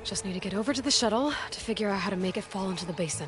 Just need to get over to the shuttle to figure out how to make it fall into the basin.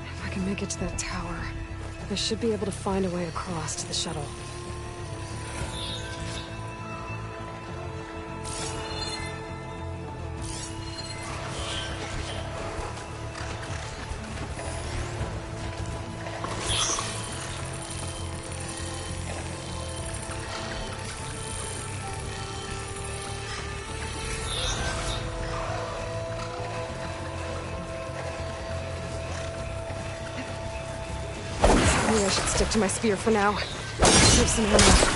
If I can make it to that tower, I should be able to find a way across to the shuttle. Maybe I should stick to my spear for now. Save some ammo.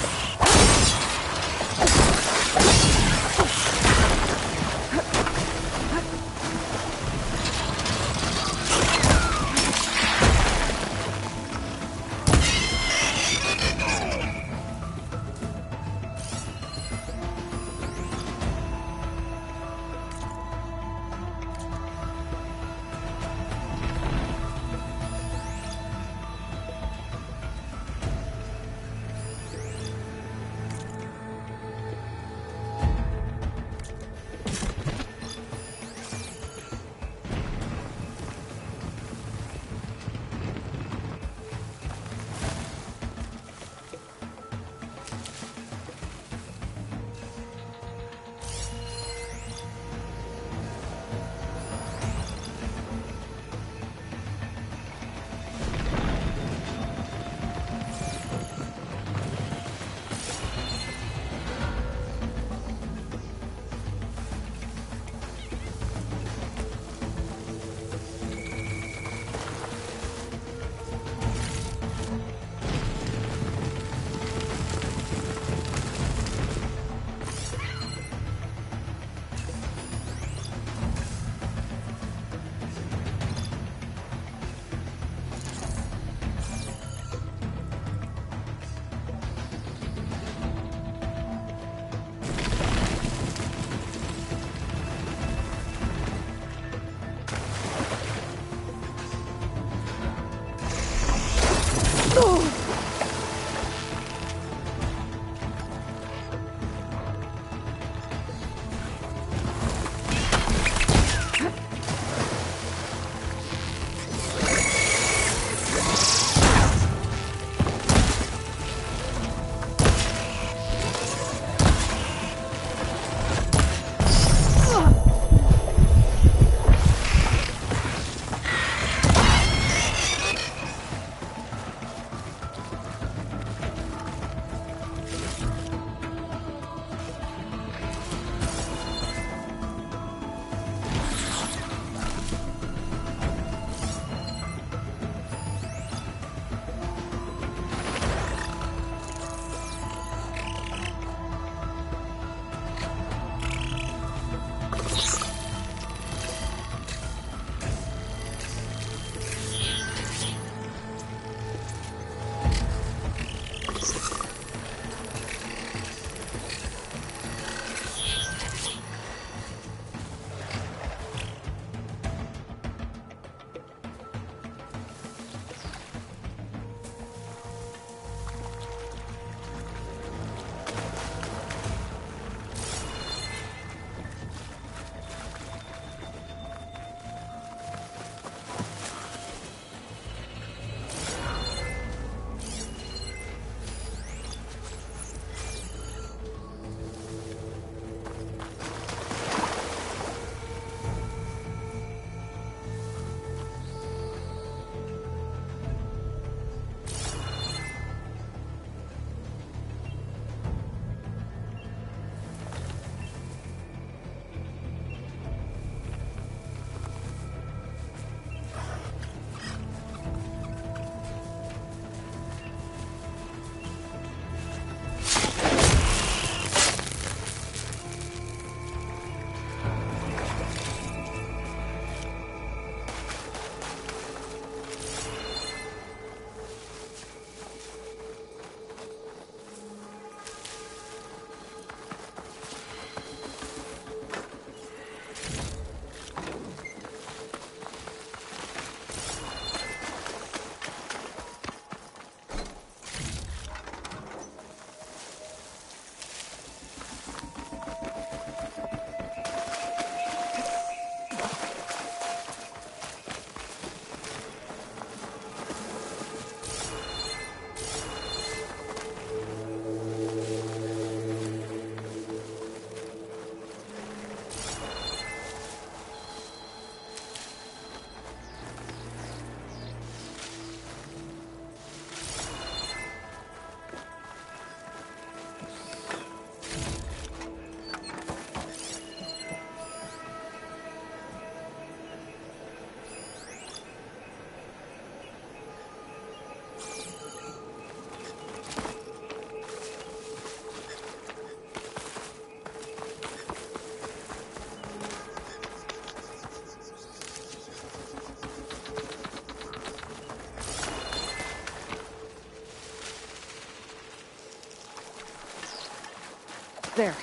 There.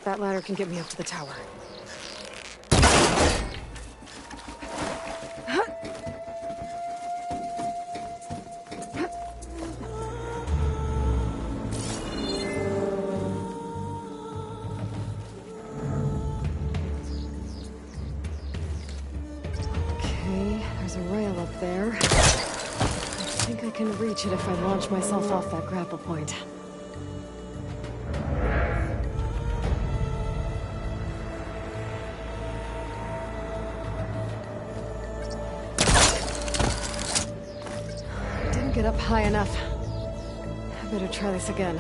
That ladder can get me up to the tower. Okay, there's a rail up there. I think I can reach it if I launch myself off that grapple point. Didn't get up high enough. I better try this again.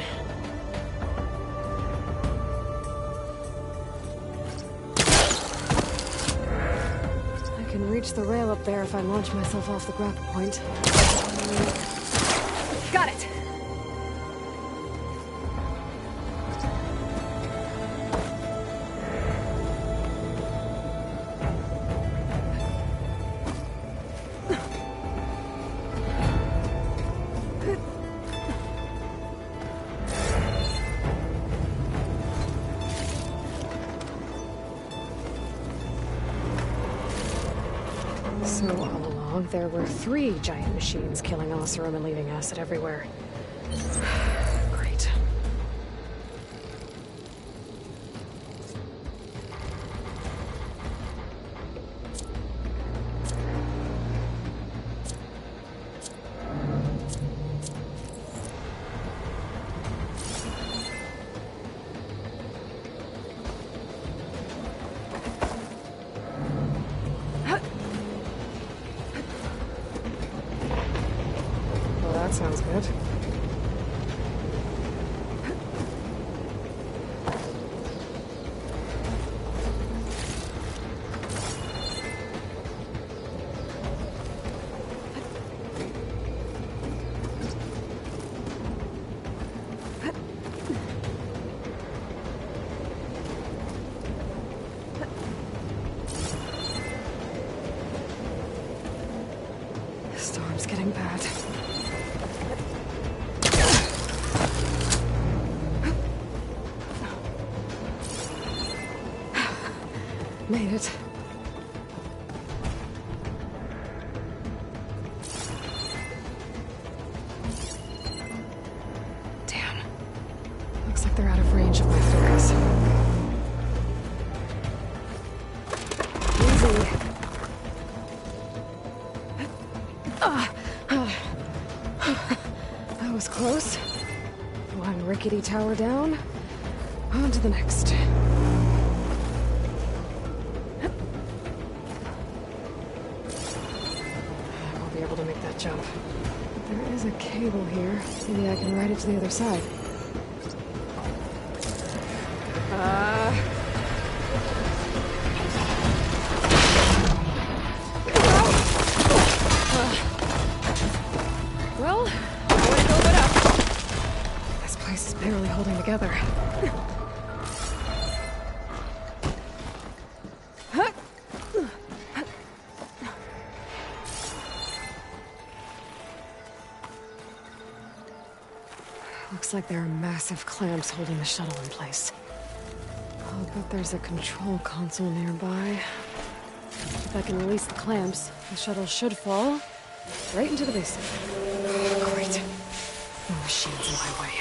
I can reach the rail up there if I launch myself off the grapple point. Got it! So all along, there were 3 giant machines killing Oseram and leaving acid everywhere. Great. Well, that sounds good. The storm's getting bad. Made it. Damn. Looks like they're out of range of my focus. Easy. That was close. One rickety tower down. On to the next. Be able to make that jump. But there is a cable here. Maybe I can ride it to the other side. Well, I want to build it up. This place is barely holding together. Looks like there are massive clamps holding the shuttle in place. I'll bet there's a control console nearby. If I can release the clamps, the shuttle should fall right into the basin. Great. No machines in my way.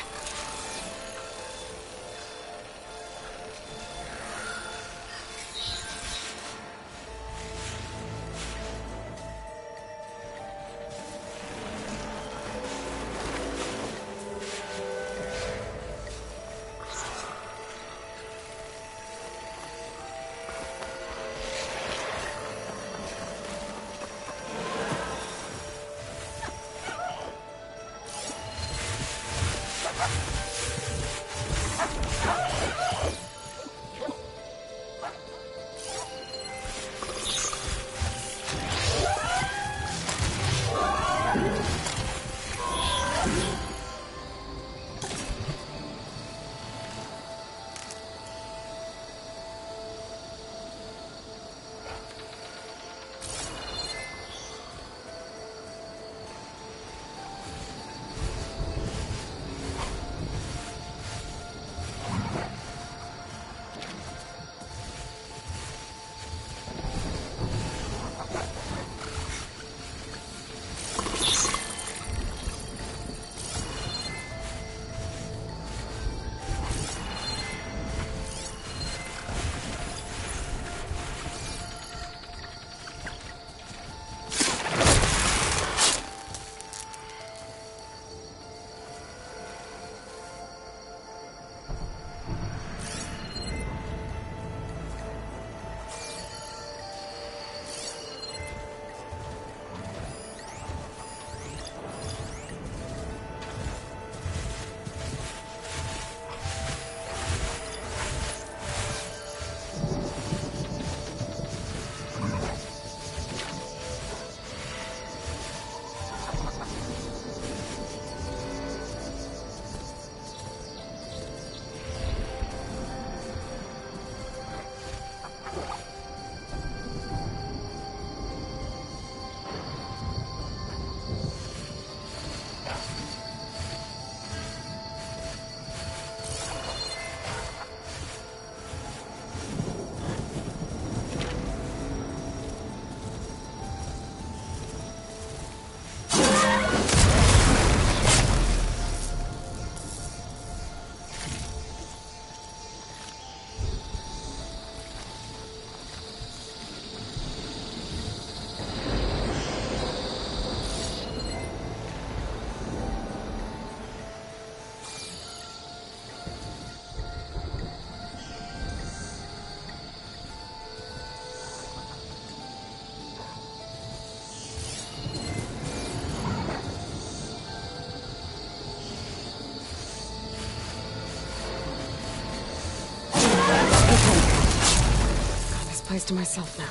place to myself now.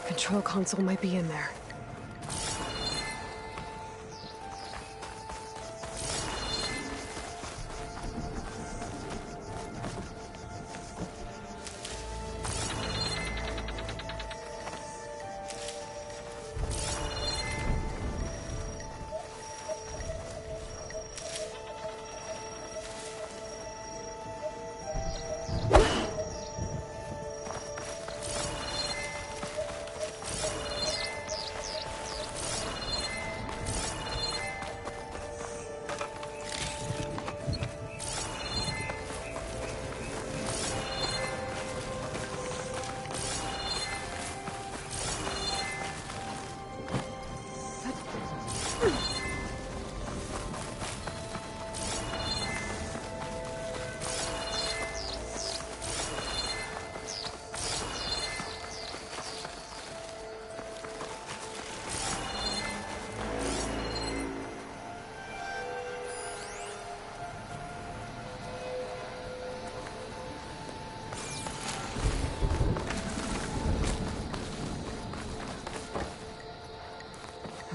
Control console might be in there.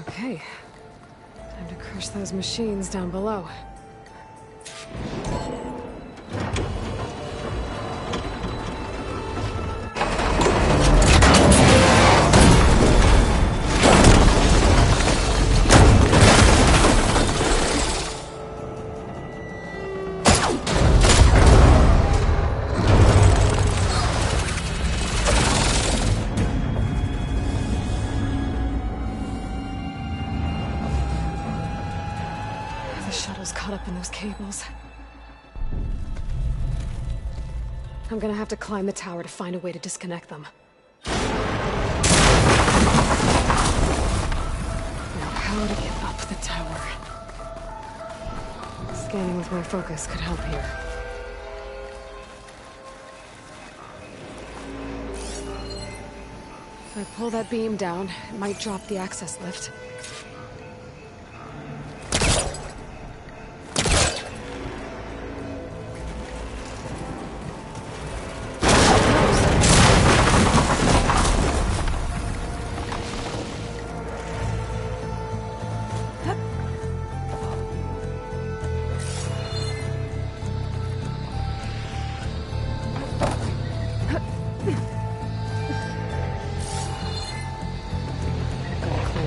Okay. Time to crush those machines down below. The shuttle's caught up in those cables. I'm gonna have to climb the tower to find a way to disconnect them. Now, how to get up the tower? Scanning with my focus could help here. If I pull that beam down, it might drop the access lift.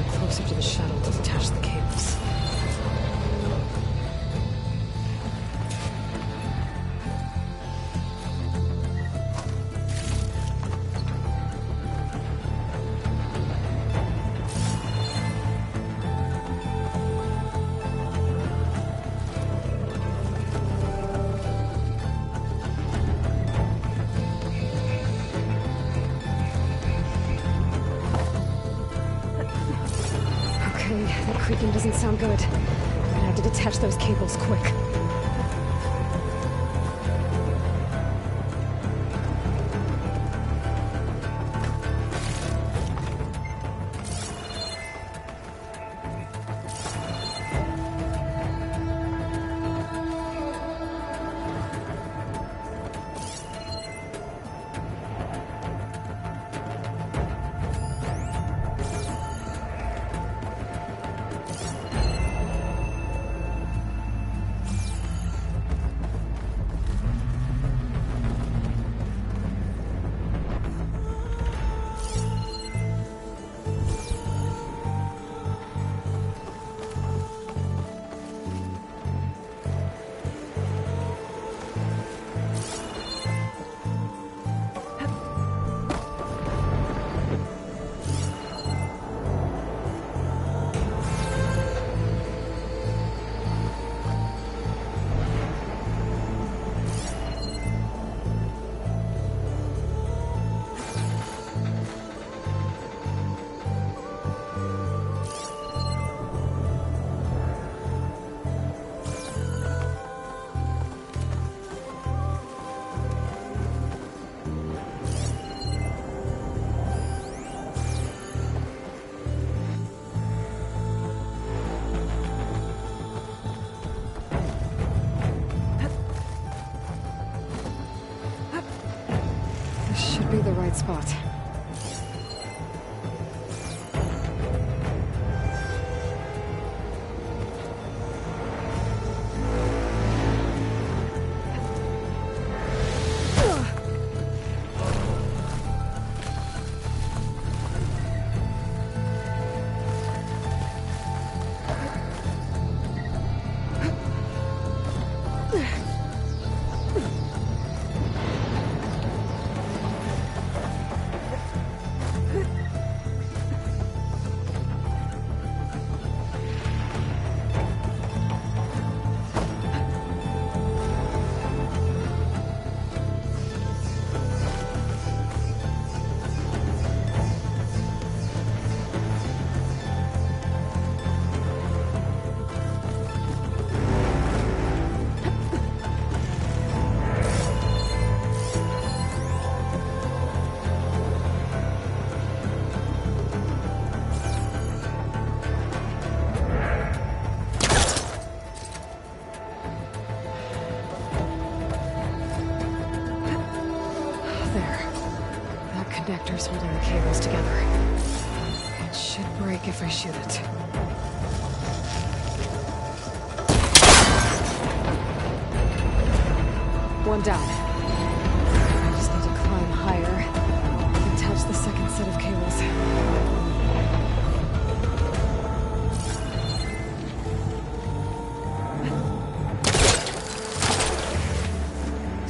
Closer to the shuttle to detach the cables. That creaking doesn't sound good. I'm gonna have to detach those cables quick. right spot. Connector's holding the cables together. It should break if I shoot it. One down. I just need to climb higher and attach the second set of cables.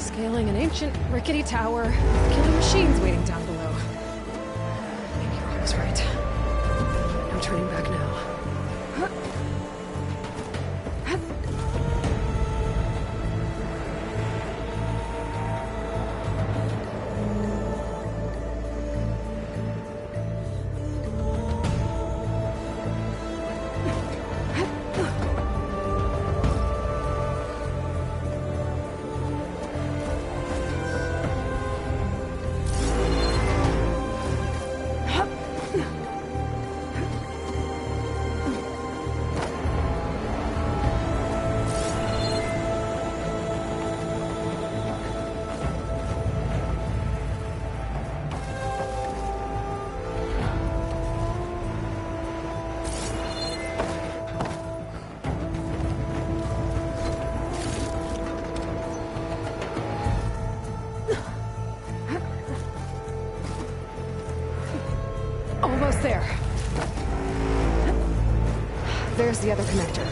Scaling an ancient, rickety tower, killing machines waiting down below. Maybe you're always right. No turning back now. Almost there. There's the other connector.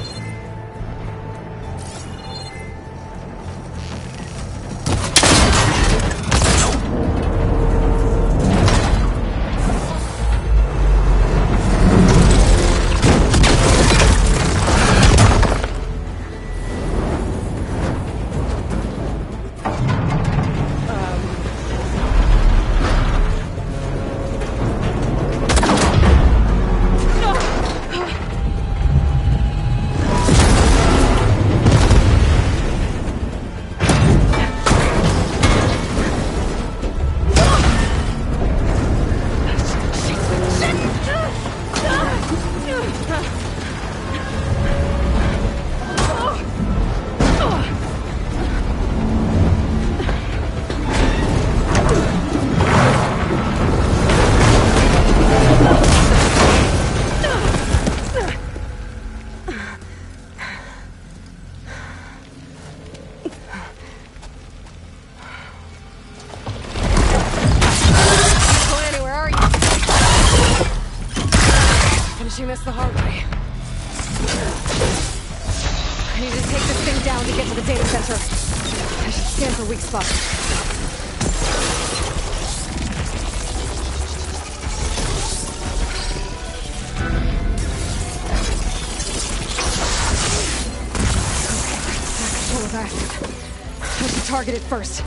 Finishing this the hard way. I need to take this thing down to get to the data center. I should scan for weak spots. Full of acid. I should target it first.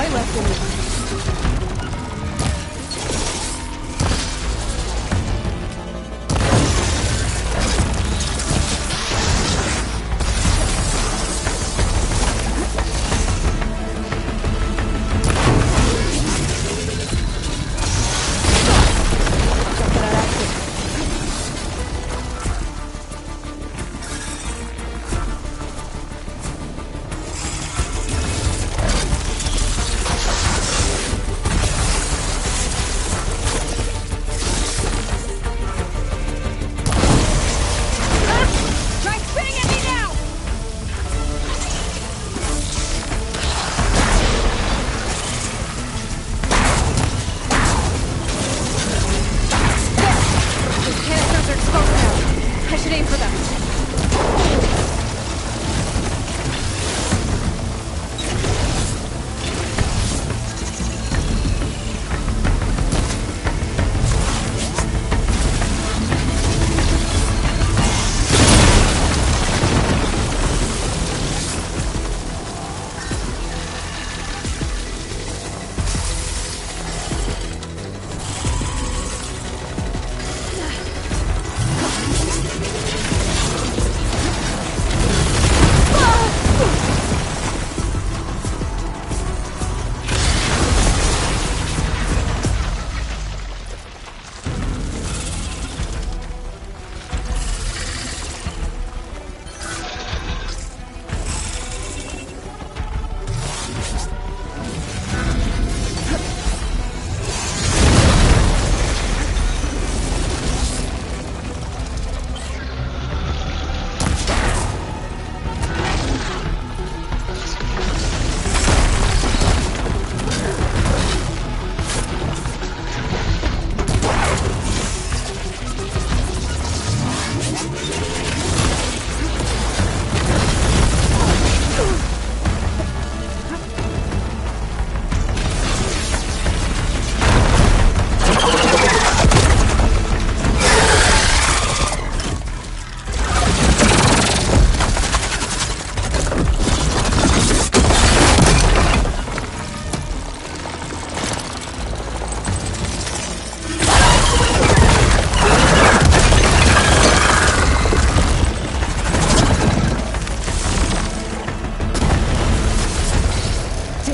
I left in it.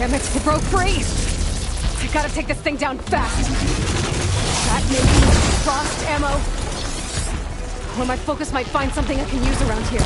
Damn it, it broke free! I gotta take this thing down fast! That maybe frost ammo? Or my focus might find something I can use around here.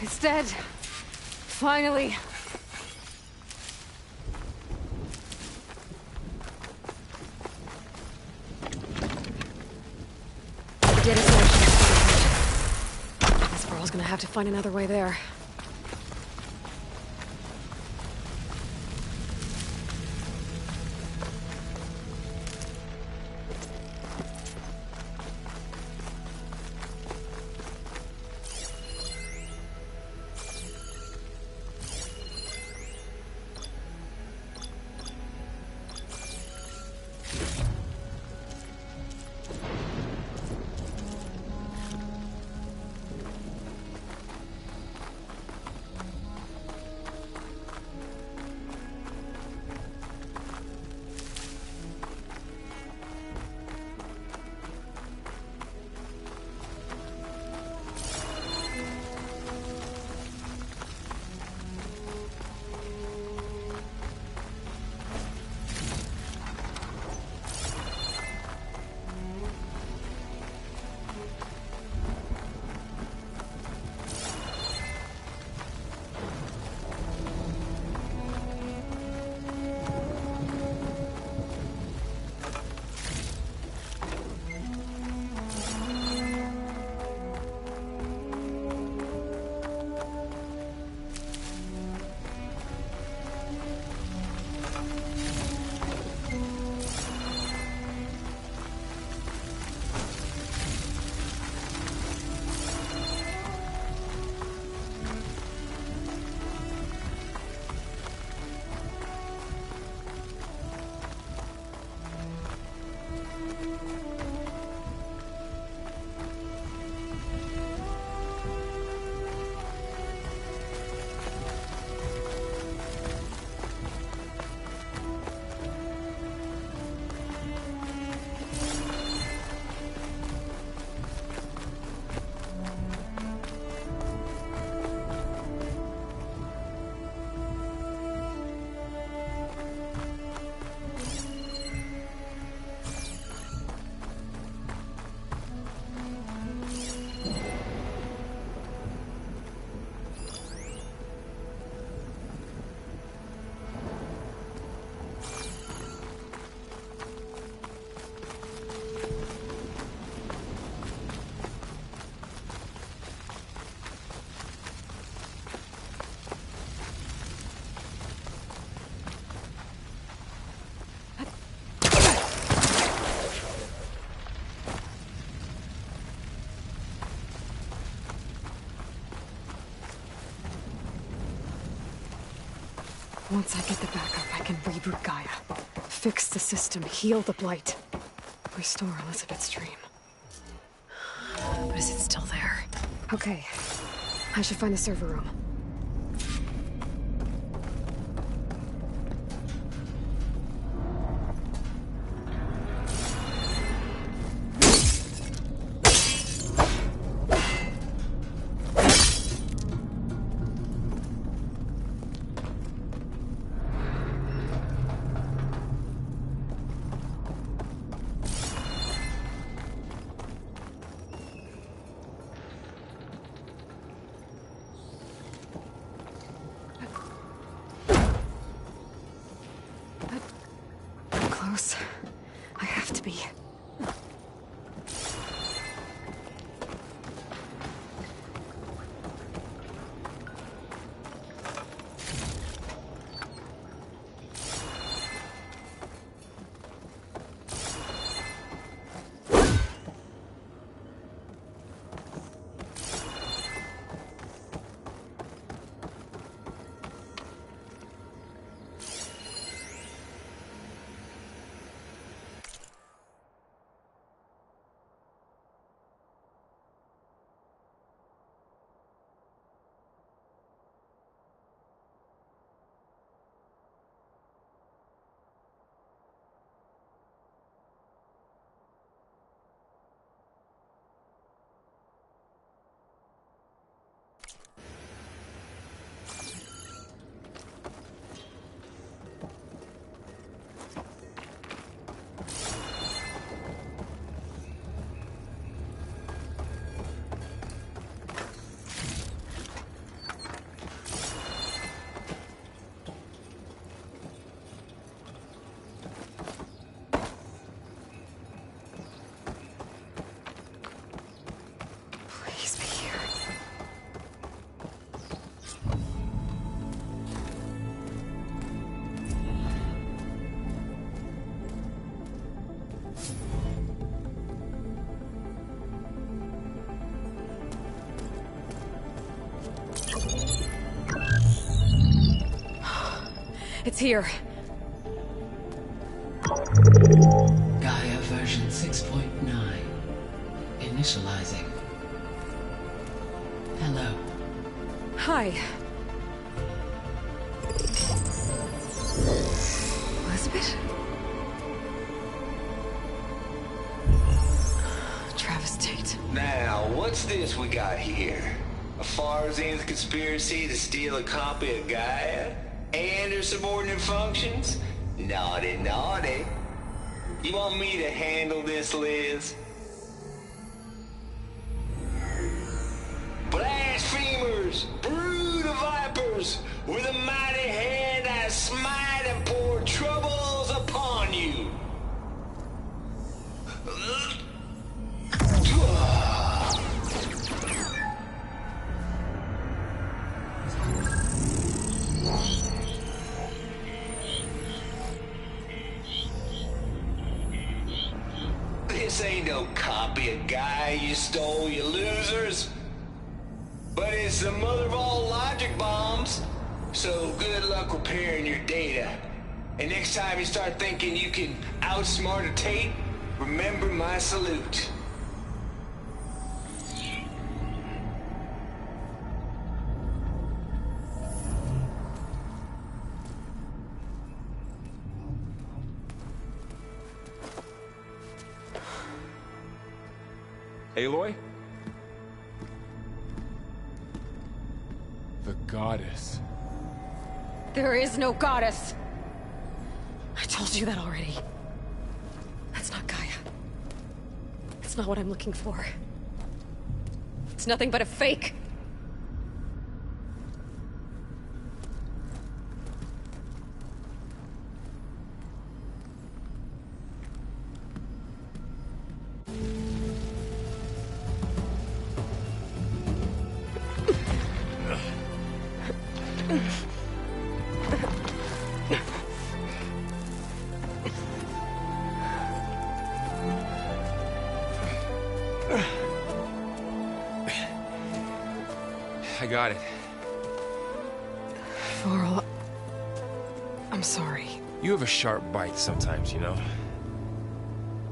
It's dead. Finally. The data center. Guess we're all gonna have to find another way there. Once I get the backup, I can reboot Gaia. Fix the system, heal the Blight. Restore Elizabeth's dream. But is it still there? Okay. I should find the server room. Close. I have to be. Please be here. It's here. Gaia version 6.9. Initializing. Hello. Hi. Elizabeth? Travis Tate. Now, what's this we got here? A Farzan's conspiracy to steal a copy of Gaia? And her subordinate functions? Naughty, naughty. You want me to handle this, Liz? Blasphemers! Brood of vipers! With a mighty hand I smite and pour troubles upon you! This ain't no copy of Gaia you stole, you losers. But it's the mother of all logic bombs. So good luck repairing your data. And next time you start thinking you can outsmart a Tate, remember my salute. Aloy? The goddess. There is no goddess. I told you that already. That's not Gaia. It's not what I'm looking for. It's nothing but a fake. I got it. Varl, I'm sorry. You have a sharp bite sometimes, you know?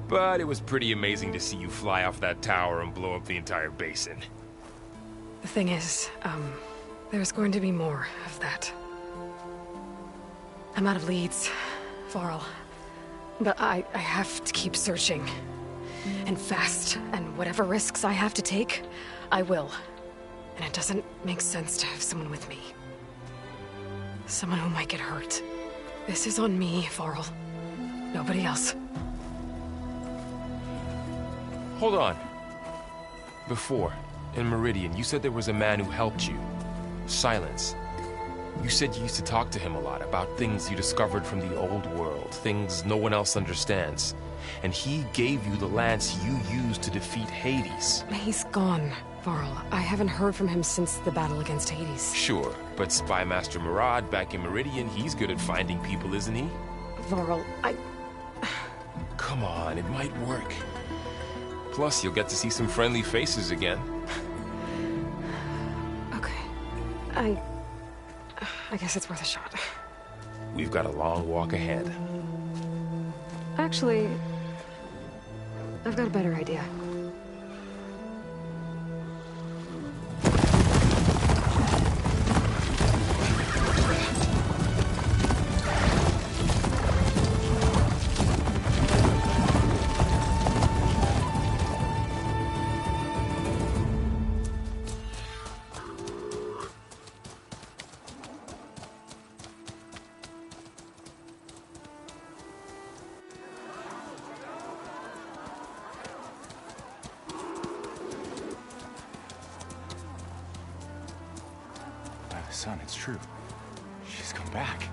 But it was pretty amazing to see you fly off that tower and blow up the entire basin. The thing is, there's going to be more of that. I'm out of leads, Varl. But I have to keep searching. And fast, and whatever risks I have to take, I will. And it doesn't make sense to have someone with me. Someone who might get hurt. This is on me, Varl. Nobody else. Hold on. Before, in Meridian, you said there was a man who helped you. Silence. You said you used to talk to him a lot about things you discovered from the old world, things no one else understands. And he gave you the lance you used to defeat Hades. He's gone, Varl. I haven't heard from him since the battle against Hades. Sure, but Spy Master Murad back in Meridian, he's good at finding people, isn't he? Varl, Come on, it might work. Plus, you'll get to see some friendly faces again. Okay. I guess it's worth a shot. We've got a long walk ahead. Actually, I've got a better idea. Son, it's true. She's come back.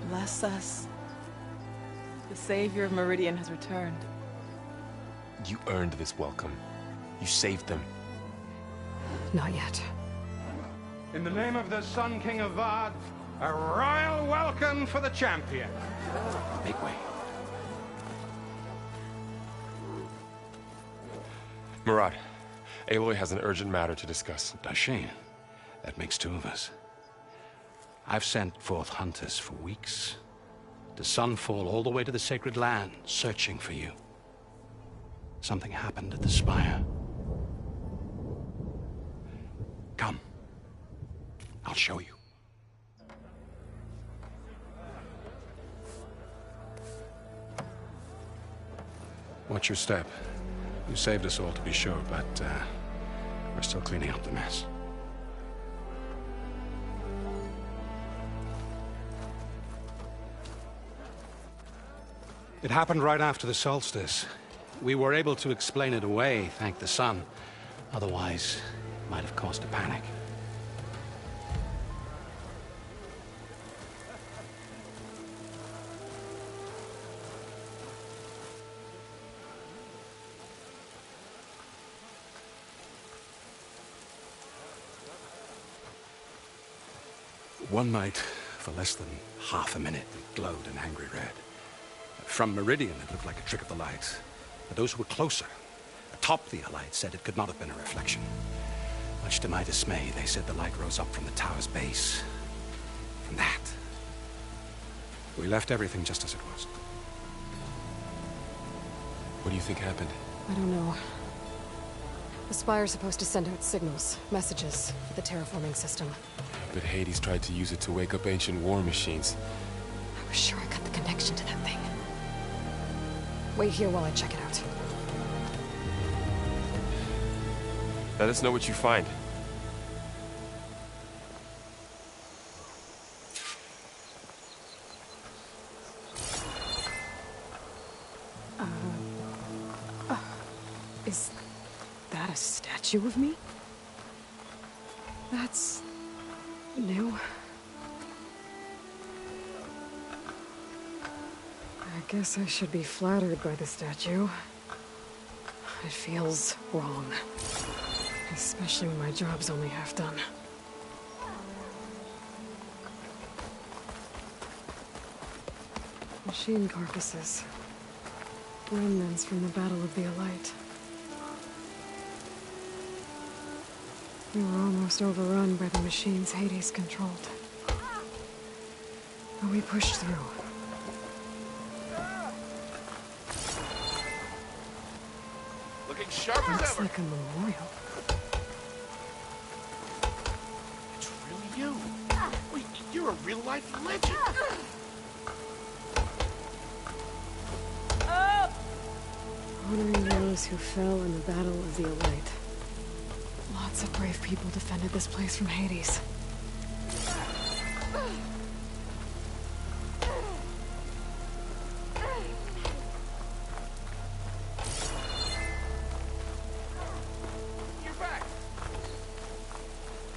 Bless us. The Savior of Meridian has returned. You earned this welcome. You saved them. Not yet. In the name of the Sun King of Vard, a royal welcome for the champion. Make way. Murad, Aloy has an urgent matter to discuss. Dashane, that makes two of us. I've sent forth hunters for weeks, to Sunfall all the way to the Sacred Land, searching for you. Something happened at the Spire. Come. I'll show you. Watch your step. You saved us all, to be sure, but we're still cleaning up the mess. It happened right after the solstice. We were able to explain it away, thank the sun. Otherwise, it might have caused a panic. One night, for less than half a minute, it glowed an angry red. From Meridian, it looked like a trick of the light. But those who were closer, atop the Allied, said it could not have been a reflection. Much to my dismay, they said the light rose up from the tower's base. From that, we left everything just as it was. What do you think happened? I don't know. The Spire's supposed to send out signals, messages, for the terraforming system. But Hades tried to use it to wake up ancient war machines. I was sure I got the connection to that thing. Wait here while I check it out. Let us know what you find. Is that a statue of me? That's new. I guess I should be flattered by the statue. It feels wrong. Especially when my job's only half done. Machine carcasses. Remnants from the Battle of the Allight. We were almost overrun by the machines Hades controlled. But we pushed through. Looking sharp as Looks ever. like a memorial. It's really you. Wait, you're a real-life legend. Honoring those who fell in the Battle of the Elite. Lots of brave people defended this place from Hades. You're back.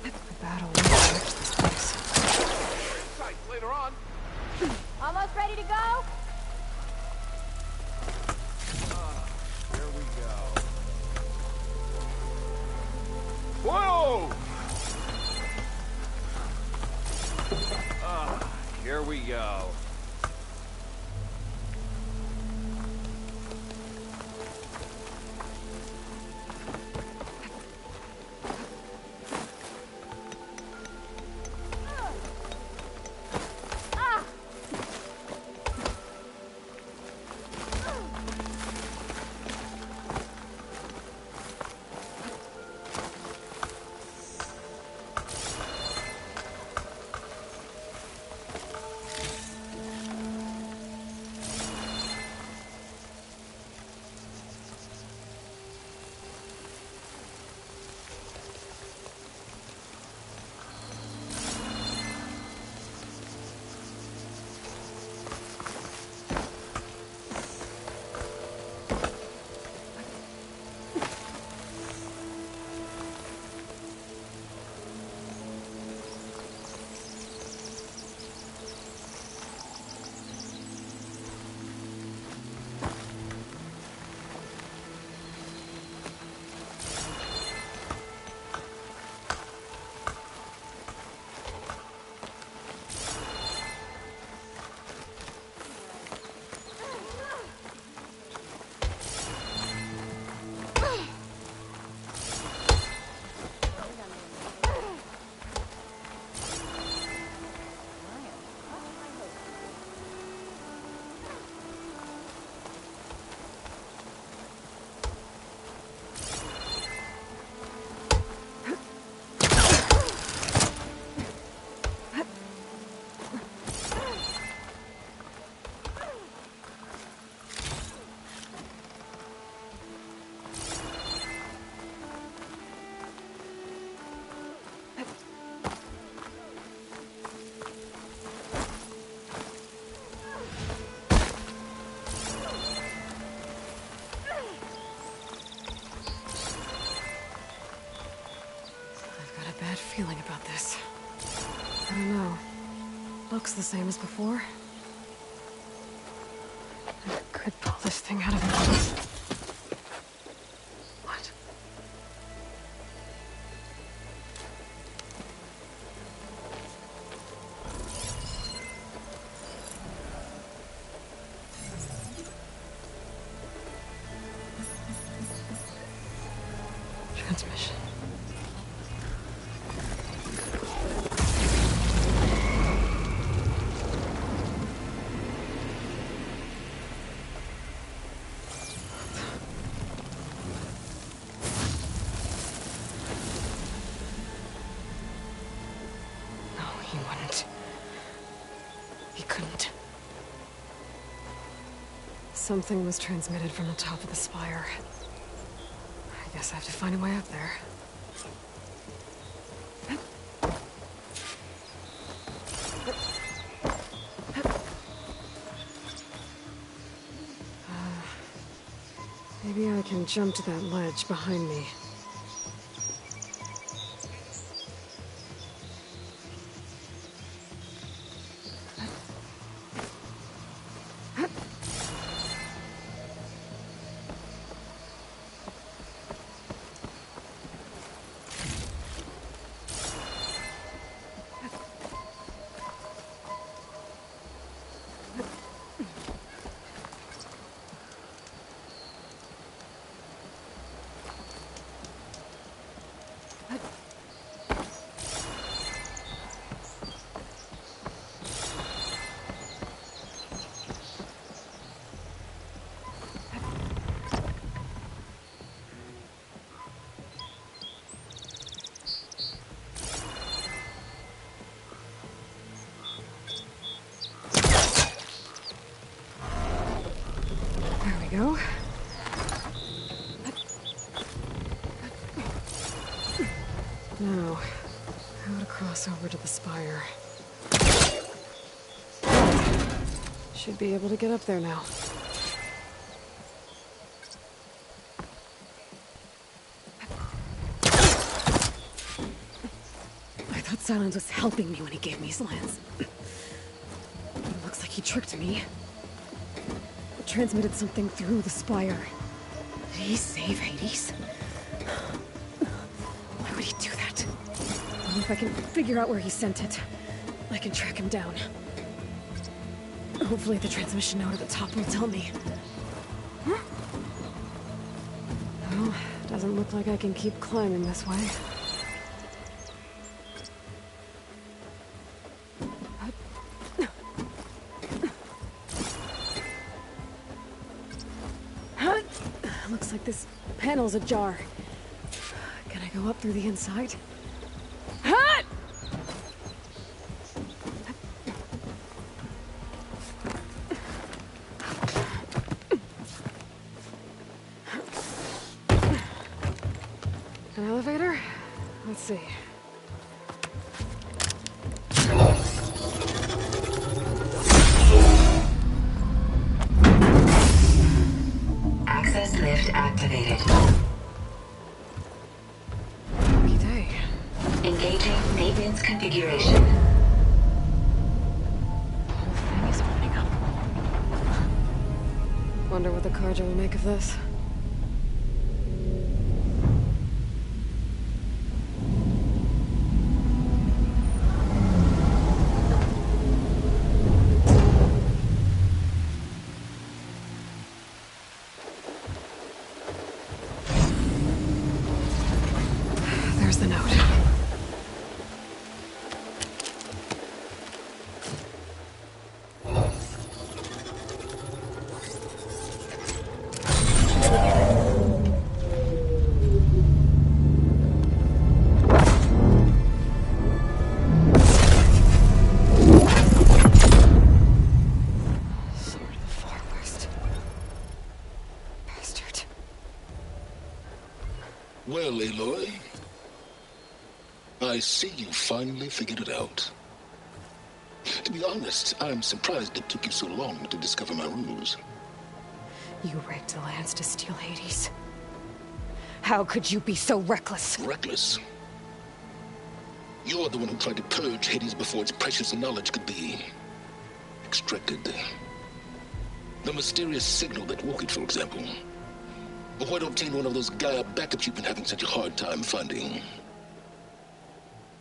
The battle wrecked this place. Sight later on. Almost ready to go? Here we go. Whoa! Here we go. Bad feeling about this. I don't know. Looks the same as before. I could pull this thing out of me. What? Transmission. He wouldn't. He couldn't. Something was transmitted from the top of the spire. I guess I have to find a way up there. Maybe I can jump to that ledge behind me. go. Now, how to cross over to the spire. Should be able to get up there now. I thought Silence was helping me when he gave me his lance. It looks like he tricked me. Transmitted something through the spire. Did he save Hades? Why would he do that? Well, if I can figure out where he sent it, I can track him down. Hopefully the transmission node at the top will tell me. Well, doesn't look like I can keep climbing this way. Looks like this panel's ajar. Can I go up through the inside? An elevator? Let's see. Access lift activated. Lucky day. Engaging maintenance configuration. The whole thing is opening up. Wonder what the Carja will make of this. There's the note. Sword of the Far West. Bastard. Well, Aloy, I see you finally figured it out. To be honest, I'm surprised it took you so long to discover my ruse. You rigged the lance to steal Hades. How could you be so reckless? Reckless? You're the one who tried to purge Hades before its precious knowledge could be extracted. The mysterious signal that woke it, for example. But why don't obtain one of those Gaia backups you've been having such a hard time finding?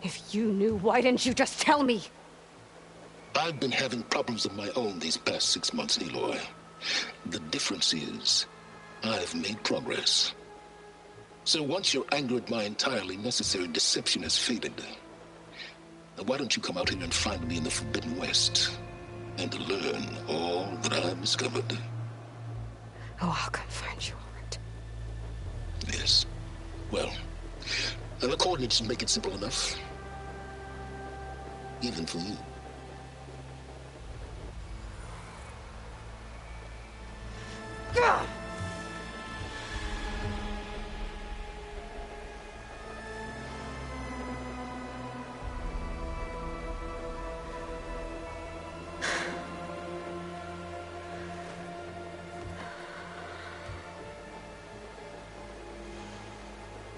If you knew, why didn't you just tell me? I've been having problems of my own these past 6 months, Aloy. The difference is, I've made progress. So once your anger at my entirely necessary deception has faded, why don't you come out here and find me in the Forbidden West and learn all that I've discovered? Oh, I'll come find you, all right. Yes. Well, and the coordinates make it simple enough. Even for you.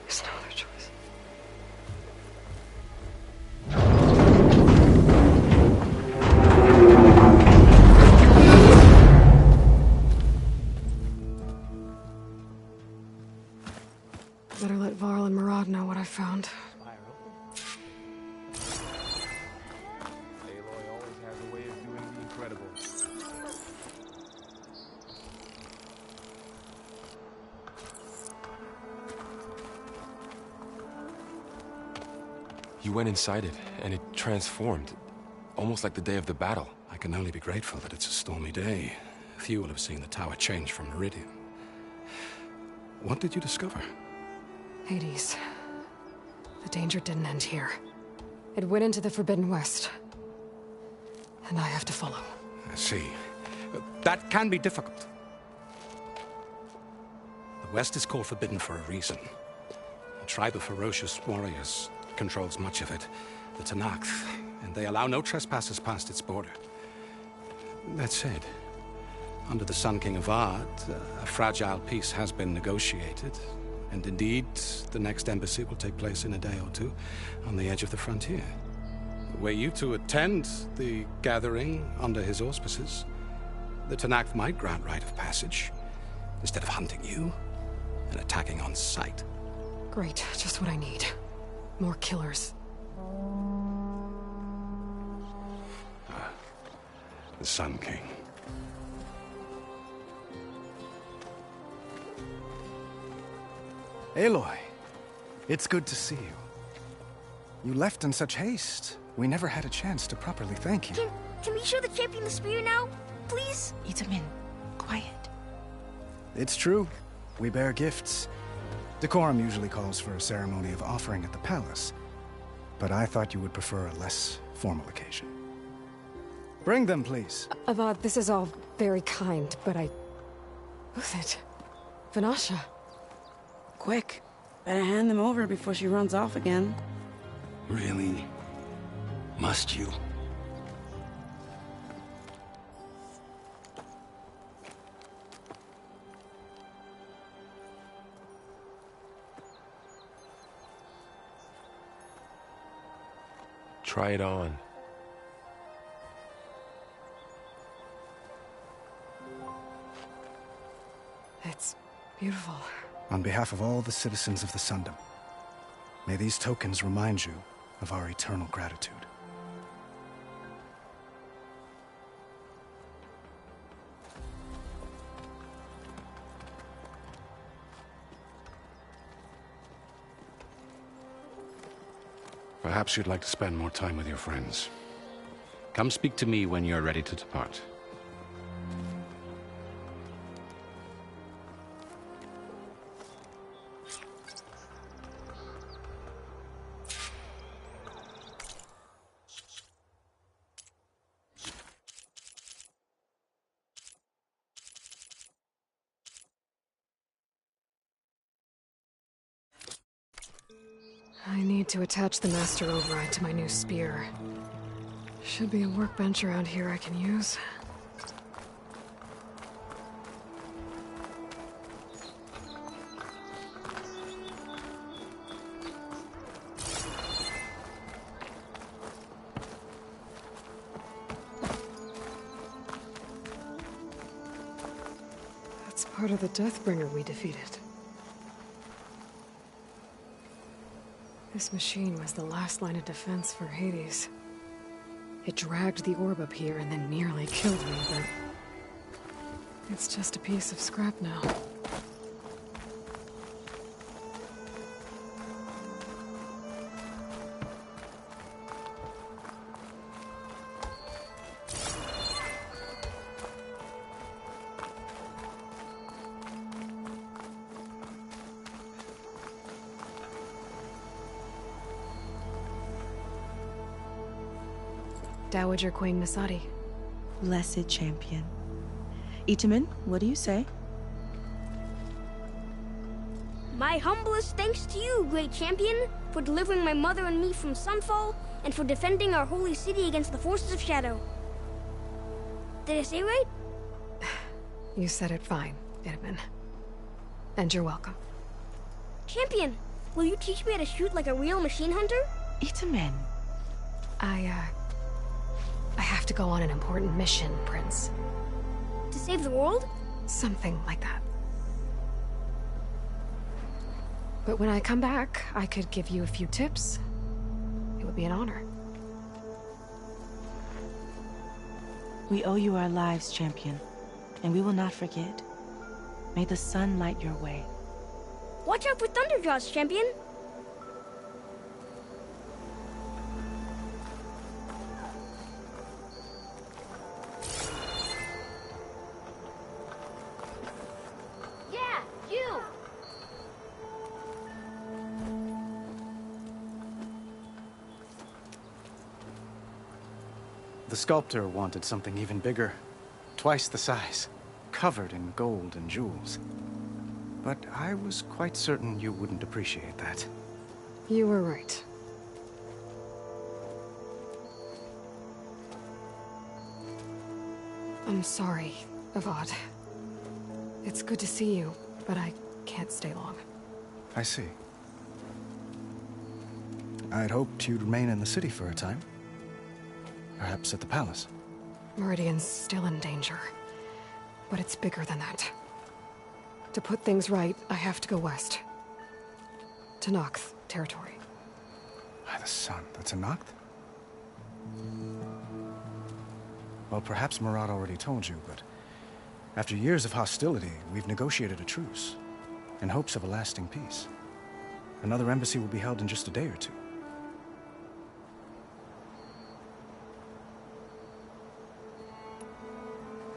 There's no other choice. Better let Varl and Murad know what I found. Aloy always has a way of doing the incredible. You went inside it, and it transformed. Almost like the day of the battle. I can only be grateful that it's a stormy day. Few will have seen the tower change from Meridian. What did you discover? Hades. The danger didn't end here. It went into the Forbidden West. And I have to follow. I see. That can be difficult. The West is called Forbidden for a reason. A tribe of ferocious warriors controls much of it, the Tenakth, and they allow no trespassers past its border. That said, under the Sun King of Ard, a fragile peace has been negotiated, and indeed, the next embassy will take place in a day or two on the edge of the frontier. Were you to attend the gathering under his auspices, the Tenakth might grant right of passage, instead of hunting you and attacking on sight. Great, just what I need. More killers. The Sun King. Aloy, it's good to see you. You left in such haste. We never had a chance to properly thank you. Can we show the champion the spear now? Please? Itamen, quiet. It's true. We bear gifts. Decorum usually calls for a ceremony of offering at the palace, but I thought you would prefer a less formal occasion. Bring them, please. Avad, this is all very kind, but Who's it? Vanasha. Quick. Better hand them over before she runs off again. Really? Must you? Try it on. It's beautiful. On behalf of all the citizens of the Sundom, may these tokens remind you of our eternal gratitude. Perhaps you'd like to spend more time with your friends. Come speak to me when you're ready to depart. I need to attach the Master Override to my new spear. Should be a workbench around here I can use. That's part of the Deathbringer we defeated. This machine was the last line of defense for Hades. It dragged the orb up here and then nearly killed me, but it's just a piece of scrap now. Dowager Queen Nasadi. Blessed champion. Itamen, what do you say? My humblest thanks to you, great champion, for delivering my mother and me from Sunfall, and for defending our holy city against the forces of Shadow. Did I say right? You said it fine, Itamen. And you're welcome. Champion, will you teach me how to shoot like a real machine hunter? Itamen. I have to go on an important mission, Prince. To save the world? Something like that. But when I come back, I could give you a few tips. It would be an honor. We owe you our lives, champion, and we will not forget. May the sun light your way. Watch out for Thunderjaws, champion! The sculptor wanted something even bigger. Twice the size. Covered in gold and jewels. but I was quite certain you wouldn't appreciate that. You were right. I'm sorry, Avad. It's good to see you, but I can't stay long. I see. I'd hoped you'd remain in the city for a time. Perhaps at the palace. Meridian's still in danger. But it's bigger than that. To put things right, I have to go west. To Noct territory. By the sun, that's a Noct? Well, perhaps Murad already told you, but after years of hostility, we've negotiated a truce, in hopes of a lasting peace. Another embassy will be held in just a day or two.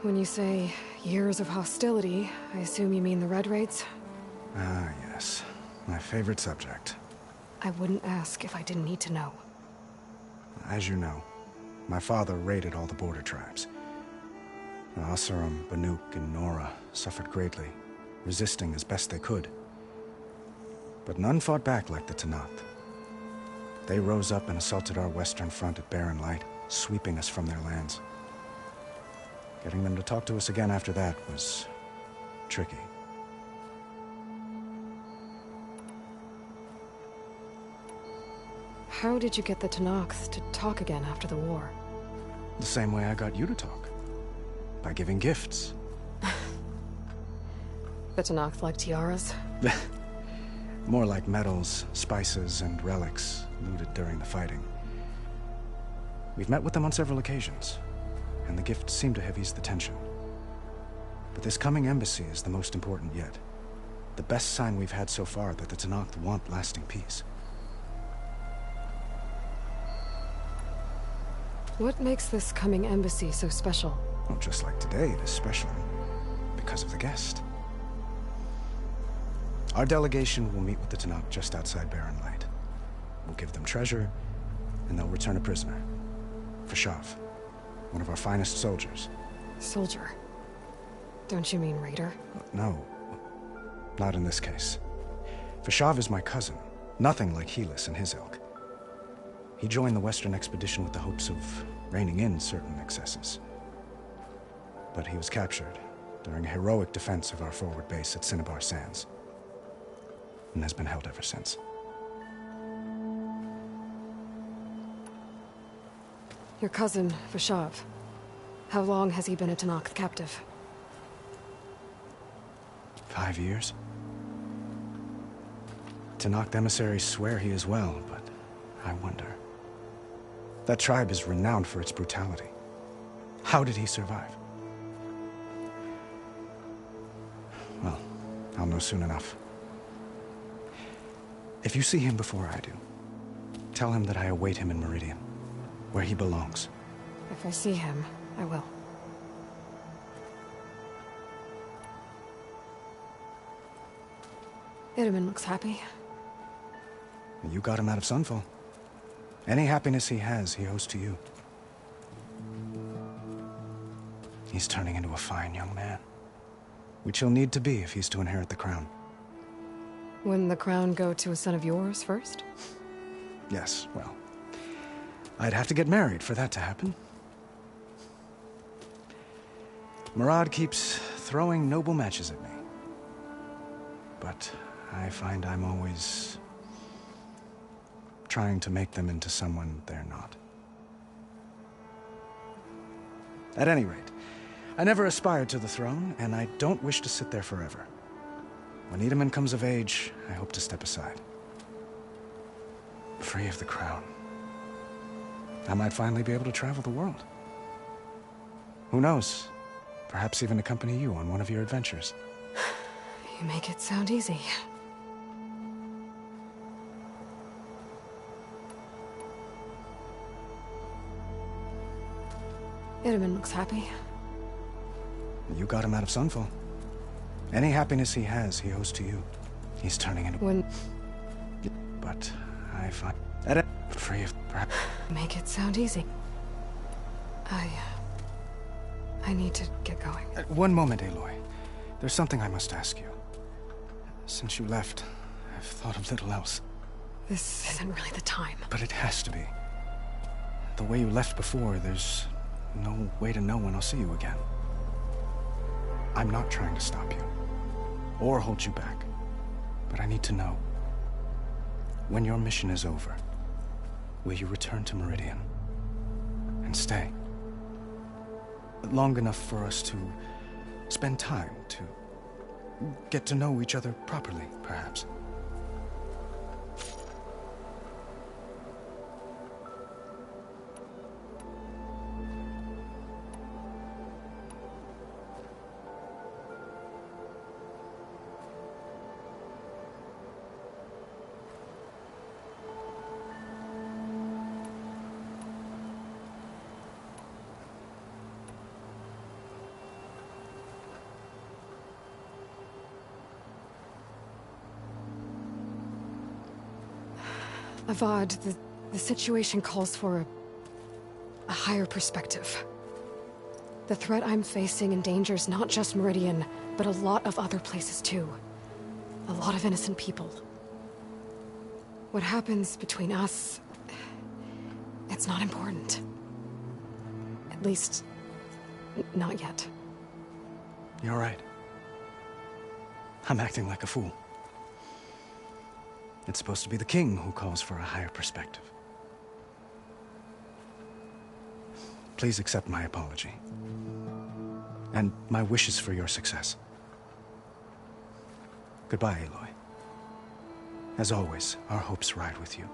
When you say years of hostility, I assume you mean the Red Raids? Ah, yes. My favorite subject. I wouldn't ask if I didn't need to know. As you know, my father raided all the border tribes. The Asurum, Banuk, and Nora suffered greatly, resisting as best they could. But none fought back like the Tenakth. They rose up and assaulted our western front at Barren Light, sweeping us from their lands. Getting them to talk to us again after that was tricky. How did you get the Tenakth to talk again after the war? The same way I got you to talk. By giving gifts. The Tenakth like tiaras? More like medals, spices, and relics looted during the fighting. We've met with them on several occasions, and the gifts seem to have eased the tension. But this coming embassy is the most important yet. The best sign we've had so far that the Tenakth want lasting peace. What makes this coming embassy so special? Well, just like today, it is special because of the guest. Our delegation will meet with the Tenakth just outside Barren Light. We'll give them treasure, and they'll return a prisoner. Fashav, one of our finest soldiers. Soldier? Don't you mean raider? No, not in this case. Fashav is my cousin, nothing like Helis and his ilk. He joined the Western expedition with the hopes of reining in certain excesses. But he was captured during a heroic defense of our forward base at Cinnabar Sands, and has been held ever since. Your cousin, Fashav. How long has he been a Tenakth captive? 5 years. Tenakth emissaries swear he is well, but I wonder. That tribe is renowned for its brutality. How did he survive? Well, I'll know soon enough. If you see him before I do, tell him that I await him in Meridian, where he belongs. If I see him, I will. Itamen looks happy. You got him out of Sunfall. Any happiness he has, he owes to you. He's turning into a fine young man, which he'll need to be if he's to inherit the crown. Wouldn't the crown go to a son of yours first? Yes, well, I'd have to get married for that to happen. Murad keeps throwing noble matches at me. But I find I'm always trying to make them into someone they're not. At any rate, I never aspired to the throne, and I don't wish to sit there forever. When Itamen comes of age, I hope to step aside. Free of the crown. I might finally be able to travel the world. Who knows? Perhaps even accompany you on one of your adventures. You make it sound easy. Itamen looks happy. You got him out of Sunfall. Any happiness he has, he owes to you. He's turning into... When... But I find... Free of... Make it sound easy. I need to get going. One moment, Aloy. There's something I must ask you. Since you left, I've thought of little else. This isn't really the time. But it has to be. The way you left before, there's no way to know when I'll see you again. I'm not trying to stop you, or hold you back. But I need to know, when your mission is over, will you return to Meridian? And stay? Long enough for us to spend time, to get to know each other properly, perhaps. Avad, the situation calls for a higher perspective. The threat I'm facing endangers not just Meridian, but a lot of other places too. A lot of innocent people. What happens between us, it's not important. At least, not yet. You're right. I'm acting like a fool. It's supposed to be the king who calls for a higher perspective. Please accept my apology. And my wishes for your success. Goodbye, Aloy. As always, our hopes ride with you.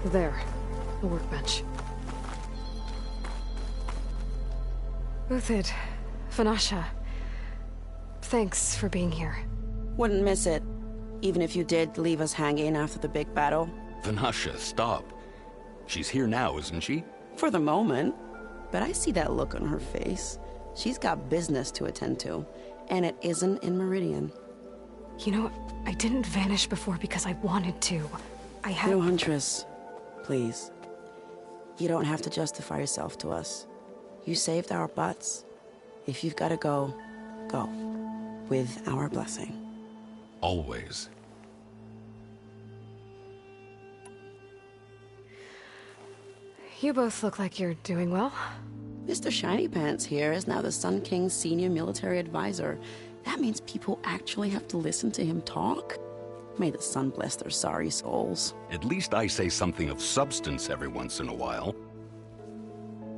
There, the workbench. Uthid, Vanasha, thanks for being here. Wouldn't miss it, even if you did leave us hanging after the big battle. Vanasha, stop. She's here now, isn't she? For the moment. But I see that look on her face. She's got business to attend to, and it isn't in Meridian. You know, I didn't vanish before because I wanted to. I had... No, Huntress. Please. You don't have to justify yourself to us. You saved our butts. If you've got to go, go. With our blessing. Always. You both look like you're doing well. Mr. Shiny Pants here is now the Sun King's senior military advisor. That means people actually have to listen to him talk? May the sun bless their sorry souls. At least I say something of substance every once in a while.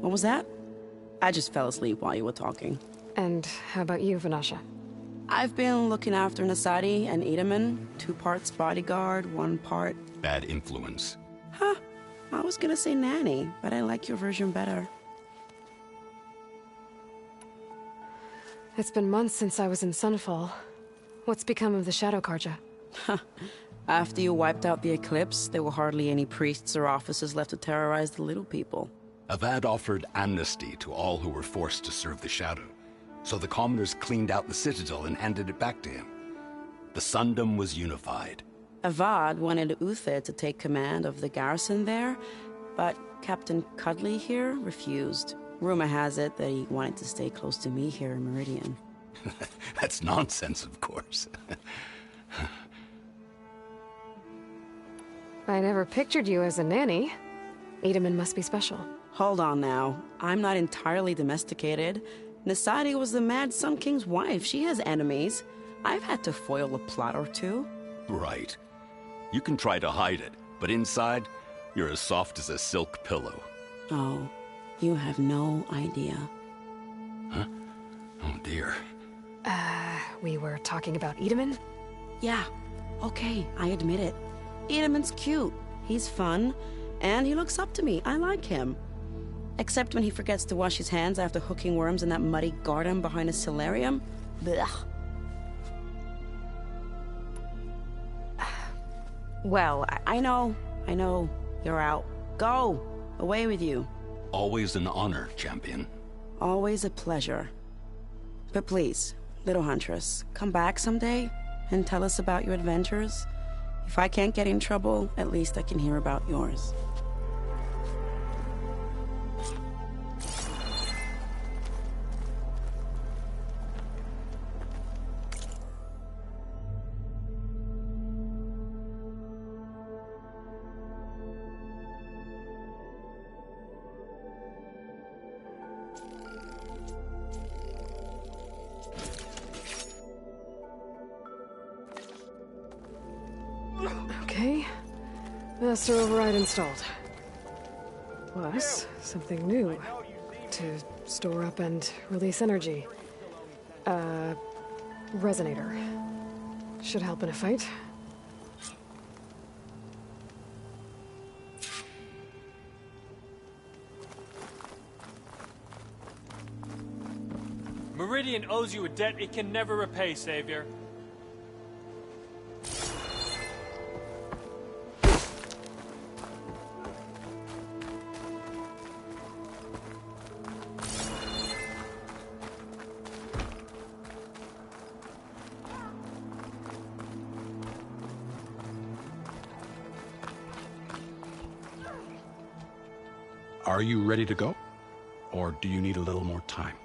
What was that? I just fell asleep while you were talking. And how about you, Vanasha? I've been looking after Nasadi and Edaman. 2 parts bodyguard, 1 part... bad influence. Huh. I was gonna say nanny, but I like your version better. It's been months since I was in Sunfall. What's become of the Shadow Carja? After you wiped out the Eclipse, there were hardly any priests or officers left to terrorize the little people. Avad offered amnesty to all who were forced to serve the Shadow, so the commoners cleaned out the Citadel and handed it back to him. The Sundom was unified. Avad wanted Uthid to take command of the garrison there, but Captain Cudley here refused. Rumor has it that he wanted to stay close to me here in Meridian. That's nonsense, of course. I never pictured you as a nanny. Edaman must be special. Hold on now. I'm not entirely domesticated. Nasadi was the Mad Sun King's wife. She has enemies. I've had to foil a plot or two. Right. You can try to hide it, but inside, you're as soft as a silk pillow. Oh, you have no idea. Huh? Oh, dear. We were talking about Edaman? Yeah. Okay, I admit it. Edaman's cute. He's fun. And he looks up to me. I like him. Except when he forgets to wash his hands after hooking worms in that muddy garden behind a solarium. Blech. Well, I know. You're out. Go! Away with you. Always an honor, champion. Always a pleasure. But please, little Huntress, come back someday and tell us about your adventures. If I can't get in trouble, at least I can hear about yours. Okay. Master override installed. Plus, something new. To store up and release energy. Resonator. Should help in a fight. Meridian owes you a debt it can never repay, Savior. Are you ready to go? Or do you need a little more time?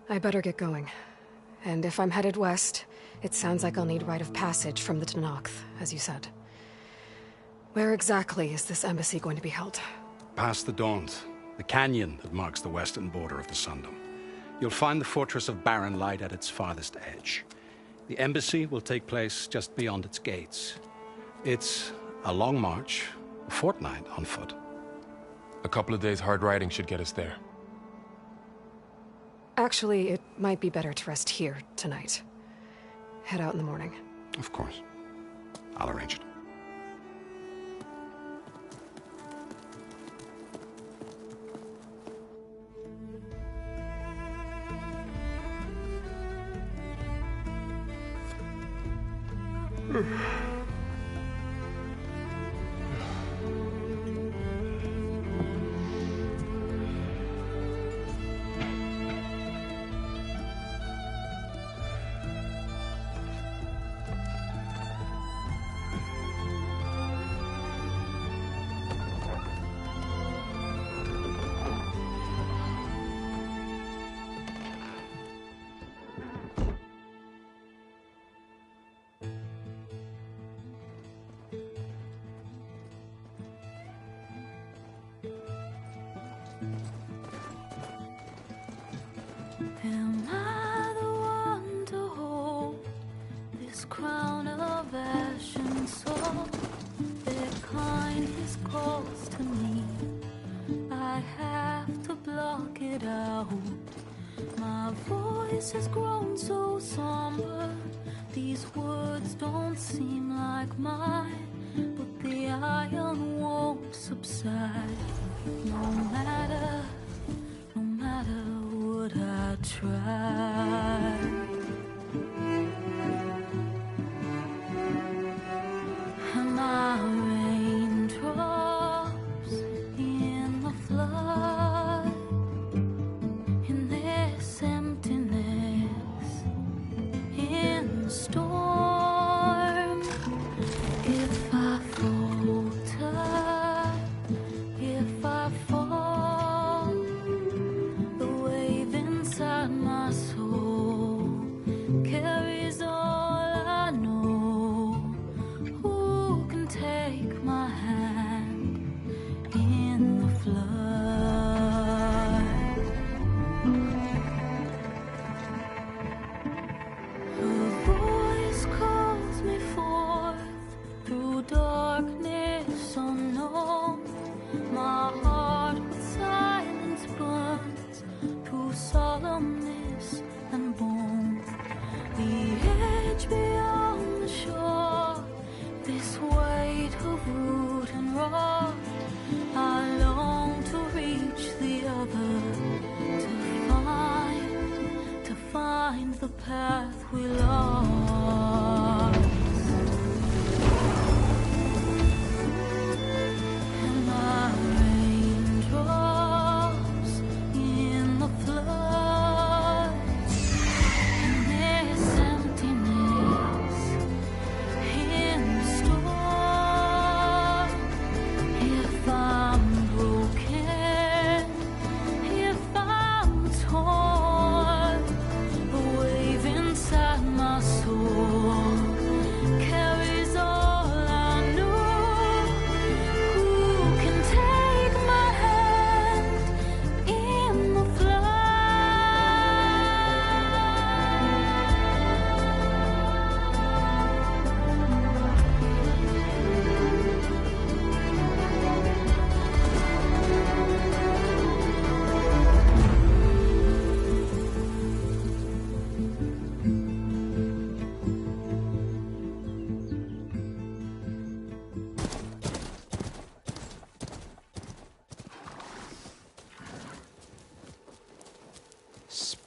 I better get going. And if I'm headed west, it sounds like I'll need rite of passage from the Tenakth, as you said. Where exactly is this embassy going to be held? Past the Dawns, the canyon that marks the western border of the Sundom. You'll find the fortress of Barren Light at its farthest edge. The embassy will take place just beyond its gates. It's a long march, a fortnight on foot. A couple of days hard riding should get us there. Actually, it might be better to rest here tonight. Head out in the morning. Of course. I'll arrange it. Am I the one to hold this crown of ash and soul? Their kindness calls to me. I have to block it out. My voice has grown so somber. These words don't seem like mine, but the iron won't subside. No matter what I try. Am I raindrops in the flood? In this emptiness, in the storm. If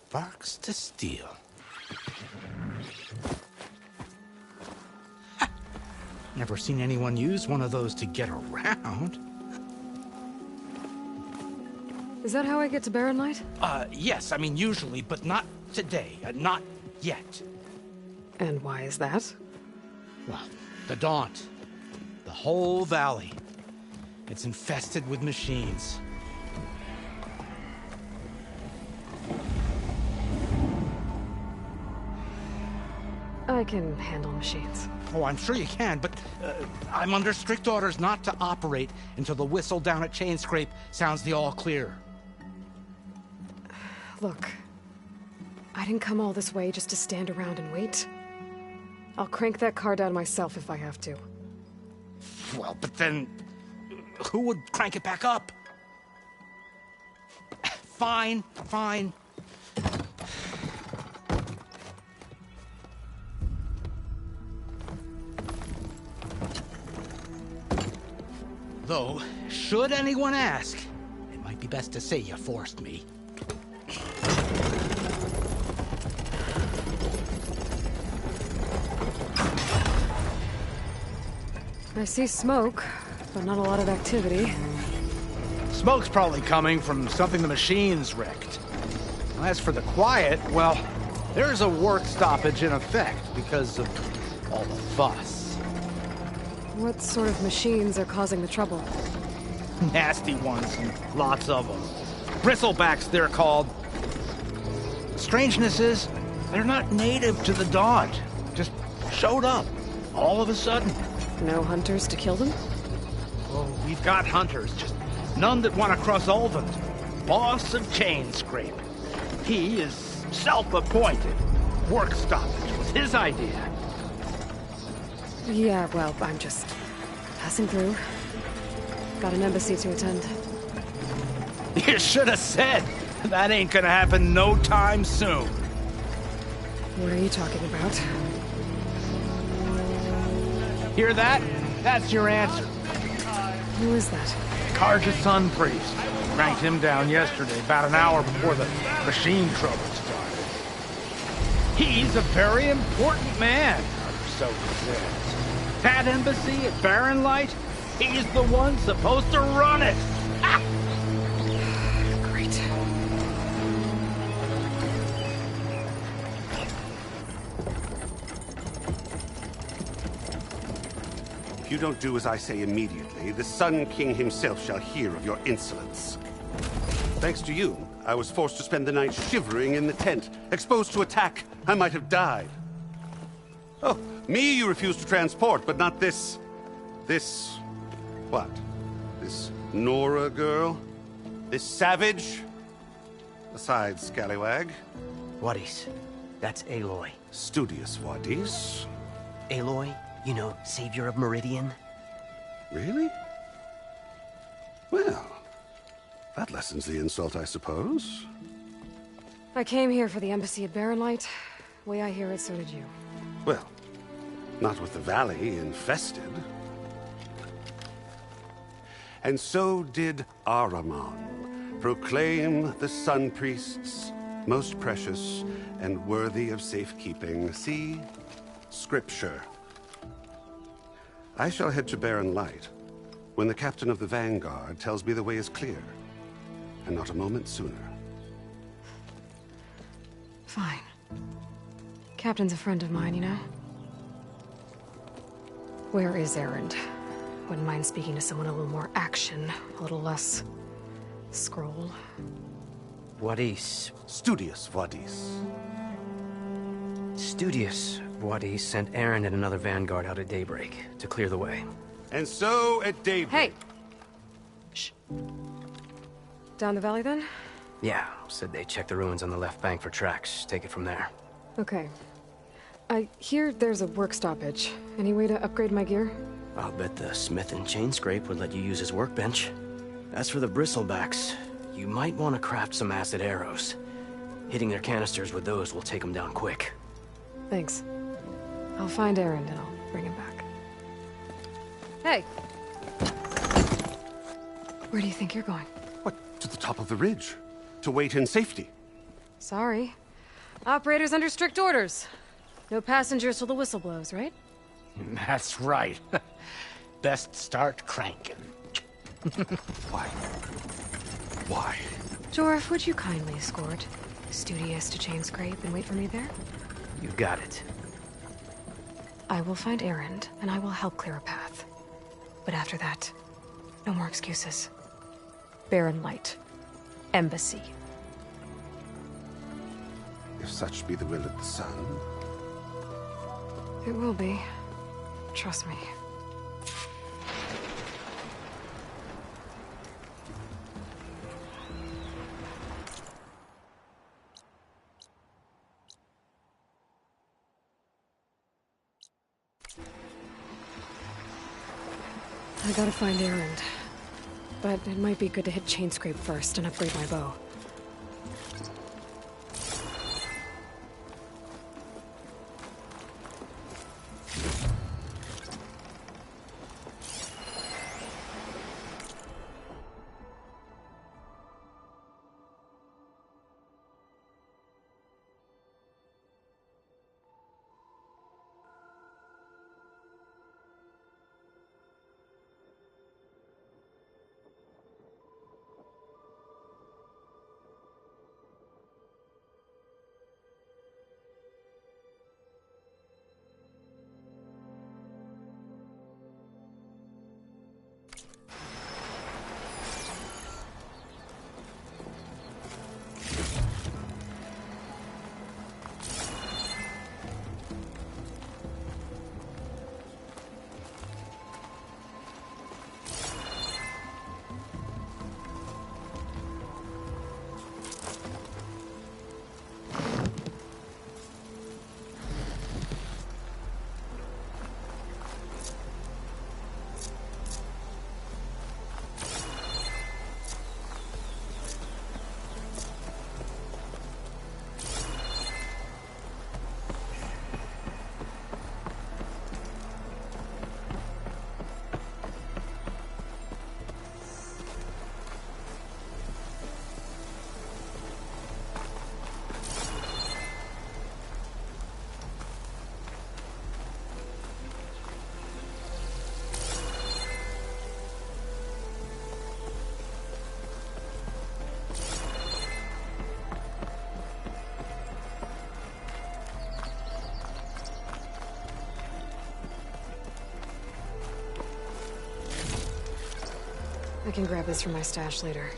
Sparks to steel. Never seen anyone use one of those to get around. Is that how I get to Barren Light? Yes, I mean usually, but not today. Not yet. And why is that? Well, the Daunt. The whole valley. It's infested with machines. I can handle machines. Oh, I'm sure you can, but I'm under strict orders not to operate until the whistle down at Chainscrape sounds the all clear. Look, I didn't come all this way just to stand around and wait. I'll crank that car down myself if I have to. Well, but then who would crank it back up? Fine, fine. Though, should anyone ask, it might be best to say you forced me. I see smoke, but not a lot of activity. Smoke's probably coming from something the machines wrecked. As for the quiet, well, there's a work stoppage in effect because of all the fuss. What sort of machines are causing the trouble? Nasty ones, and lots of them. Bristlebacks, they're called. Strangeness is, they're not native to the Daunt. Just showed up, all of a sudden. No hunters to kill them? Oh, we've got hunters, just none that want to cross Ulvund. Boss of Chainscrape. He is self-appointed. Work stoppage was his idea. Yeah, well, I'm just passing through. Got an embassy to attend. You should have said. That ain't gonna happen no time soon. What are you talking about? Hear that? That's your answer. Who is that? Carja Sun Priest. Cranked him down yesterday, about an hour before the machine trouble started. He's a very important man, or so he says. That embassy at Barren Light, he's the one supposed to run it. Ah! Great. If you don't do as I say immediately, the Sun King himself shall hear of your insolence. Thanks to you, I was forced to spend the night shivering in the tent. Exposed to attack, I might have died. Oh, me you refuse to transport, but not this... what? This Nora girl? This savage? Besides, scallywag. Wadis. That's Aloy. Studious Wadis. Aloy, you know, savior of Meridian. Really? Well, that lessens the insult, I suppose. I came here for the embassy at Barren Light. Way I hear it, so did you. Well, not with the valley infested. And so did Ahriman proclaim the Sun Priests most precious and worthy of safekeeping. See? Scripture. I shall head to Barren Light when the captain of the Vanguard tells me the way is clear, and not a moment sooner. Fine. Captain's a friend of mine, you know? Where is Erend? Wouldn't mind speaking to someone a little more action, a little less... scroll. Wadis. Studious Wadis. Studious Wadis sent Erend and another Vanguard out at daybreak to clear the way. And so at daybreak... Hey! Shh. Down the valley, then? Yeah, said they checked the ruins on the left bank for tracks. Take it from there. Okay. I hear there's a work stoppage. Any way to upgrade my gear? I'll bet the smith in Chainscrape would let you use his workbench. As for the Bristlebacks, you might want to craft some acid arrows. Hitting their canisters with those will take them down quick. Thanks. I'll find Erend and I'll bring him back. Hey! Where do you think you're going? What, to the top of the ridge? To wait in safety. Sorry. Operator's under strict orders. No passengers till the whistle blows, right? That's right. Best start cranking. Why? Why? Jorf, would you kindly escort Studious to Chainscrape and wait for me there? You got it. I will find Erend, and I will help clear a path. But after that, no more excuses. Barren Light. Embassy. If such be the will of the sun. It will be. Trust me. I gotta find Erend. But it might be good to hit Chainscrape first and upgrade my bow. I can grab this from my stash later.